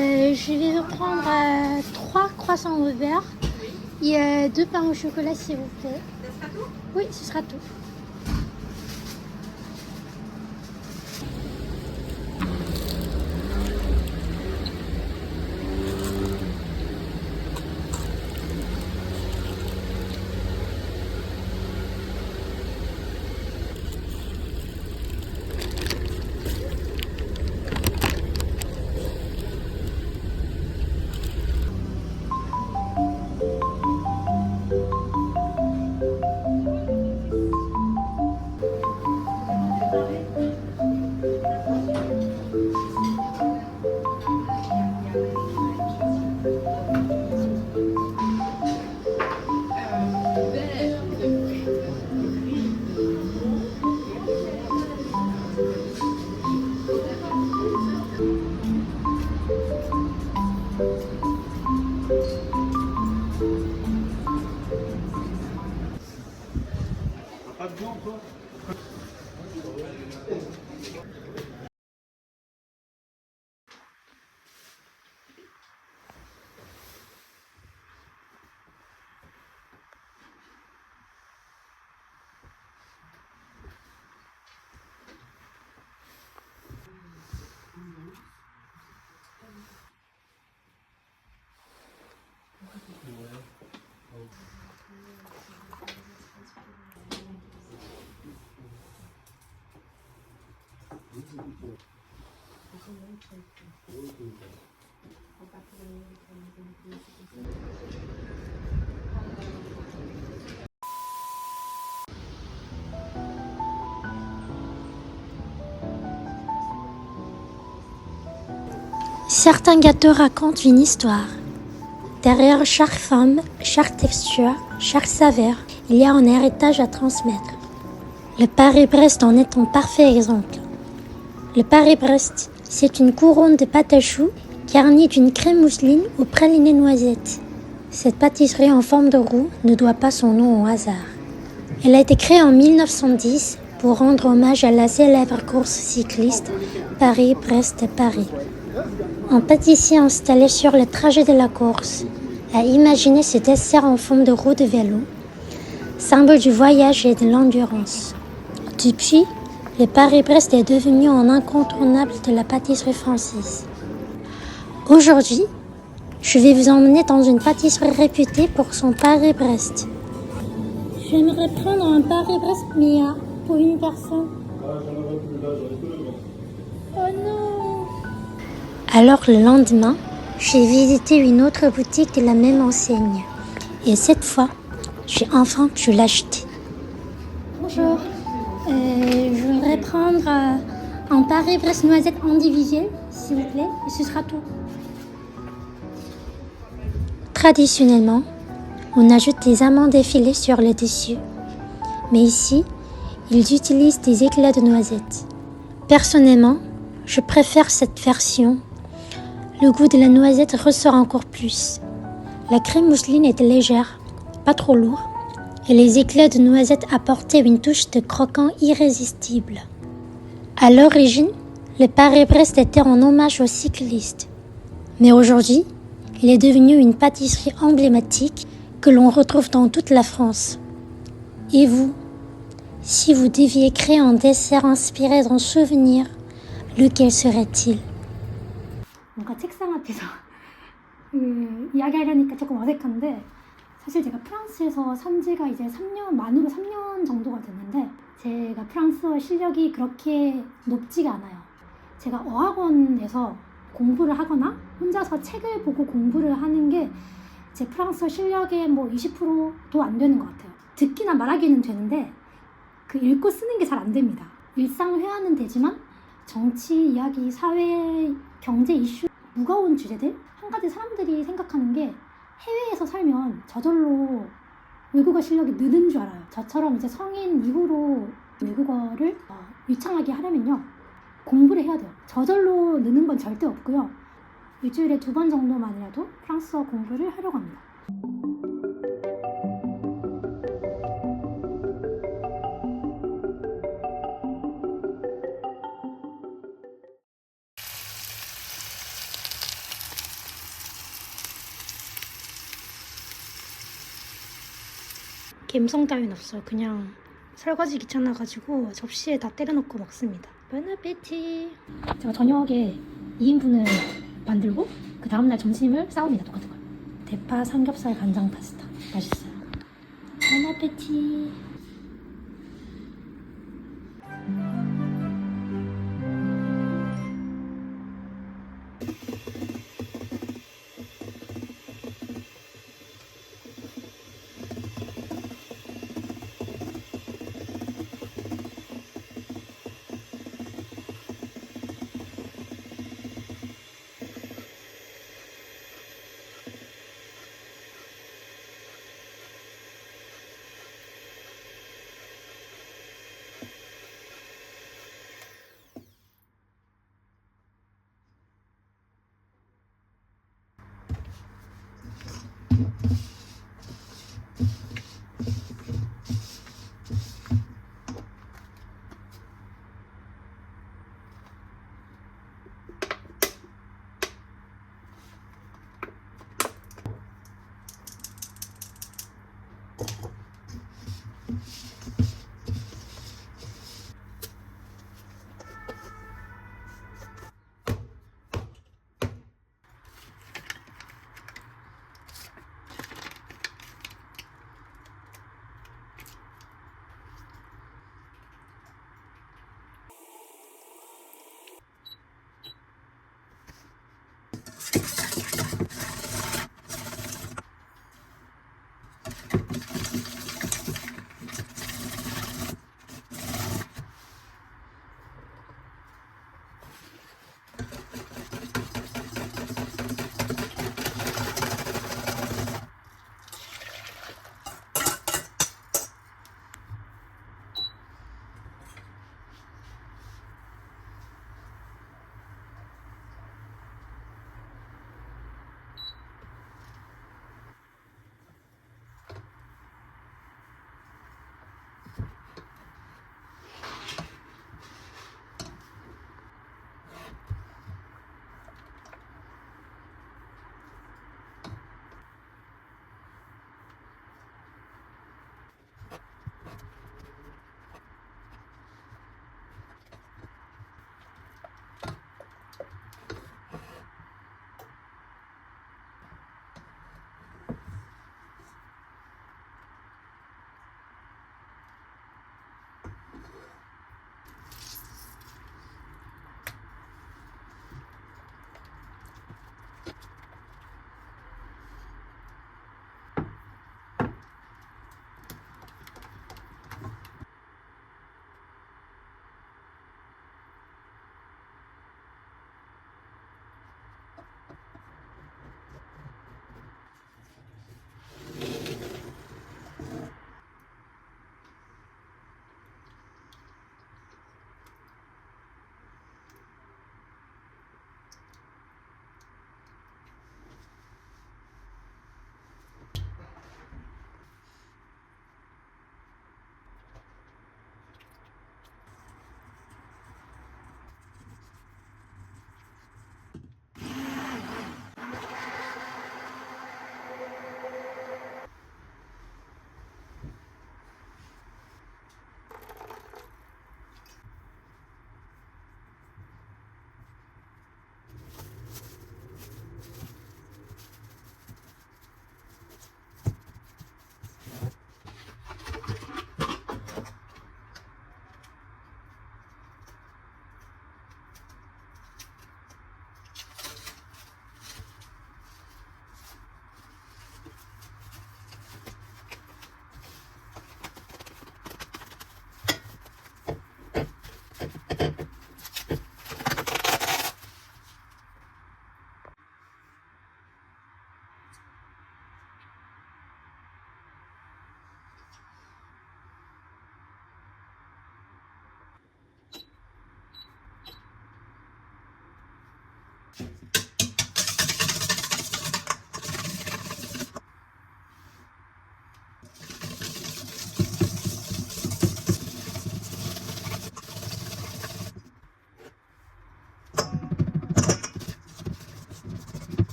Je vais vous prendre 3 croissants au beurre et 2 pains au chocolat s'il vous plaît. Ce sera tout? Oui, ce sera tout. Certains gâteaux racontent une histoire. Derrière chaque forme, chaque texture, chaque saveur, il y a un héritage à transmettre. Le Paris-Brest en est un parfait exemple. Le Paris-Brest, c'est une couronne de pâte à choux garnie d'une crème mousseline aux pralinés noisettes. Cette pâtisserie en forme de roue ne doit pas son nom au hasard. Elle a été créée en 1910 pour rendre hommage à la célèbre course cycliste Paris-Brest-Paris. Un pâtissier installé sur le trajet de la course a imaginé ce dessert en forme de roue de vélo, symbole du voyage et de l'endurance. Depuis, le Paris-Brest est devenu un incontournable de la pâtisserie française. Aujourd'hui, je vais vous emmener dans une pâtisserie réputée pour son Paris-Brest. J'aimerais prendre un Paris-Brest Mia pour une personne. Oh non! Alors le lendemain, j'ai visité une autre boutique de la même enseigne. Et cette fois, j'ai enfin pu l'acheter. Bonjour, je voudrais prendre un Paris-Brest noisette individuel, s'il vous plaît, et ce sera tout. Traditionnellement, on ajoute des amandes effilées sur le dessus. Mais ici, ils utilisent des éclats de noisettes. Personnellement, je préfère cette version. Le goût de la noisette ressort encore plus. La crème mousseline est légère, pas trop lourde, et les éclats de noisettes apportaient une touche de croquant irrésistible. À l'origine, le Paris-Brest était en hommage aux cyclistes. Mais aujourd'hui, il est devenu une pâtisserie emblématique que l'on retrouve dans toute la France. Et vous, si vous deviez créer un dessert inspiré d'un souvenir, lequel serait-il? 뭔가 책상 앞에서 이야기하려니까 조금 어색한데 사실 제가 프랑스에서 산 지가 이제 3년, 만으로 3년 정도가 됐는데 제가 프랑스어 실력이 그렇게 높지가 않아요. 제가 어학원에서 공부를 하거나 혼자서 책을 보고 공부를 하는 게 제 프랑스어 실력의 뭐 20%도 안 되는 것 같아요. 듣기나 말하기는 되는데 그 읽고 쓰는 게 잘 안 됩니다. 일상 회화는 되지만 정치, 이야기, 사회, 경제 이슈, 무거운 주제들? 한 가지 사람들이 생각하는 게 해외에서 살면 저절로 외국어 실력이 느는 줄 알아요. 저처럼 이제 성인 이후로 외국어를 유창하게 하려면요. 공부를 해야 돼요. 저절로 느는 건 절대 없고요. 일주일에 2번 정도만이라도 프랑스어 공부를 하려고 합니다. 감성 따윈 없어요. 그냥 설거지 귀찮아가지고 접시에 다 때려놓고 먹습니다. bon appétit. 제가 저녁에 2인분을 만들고 그 다음날 점심을 싸웁니다. 똑같은 걸. 대파 삼겹살 간장 파스타 맛있어요. bon appétit.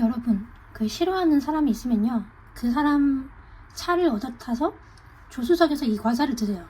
여러분, 그 싫어하는 사람이 있으면요, 그 사람 차를 얻어 타서 조수석에서 이 과자를 드세요.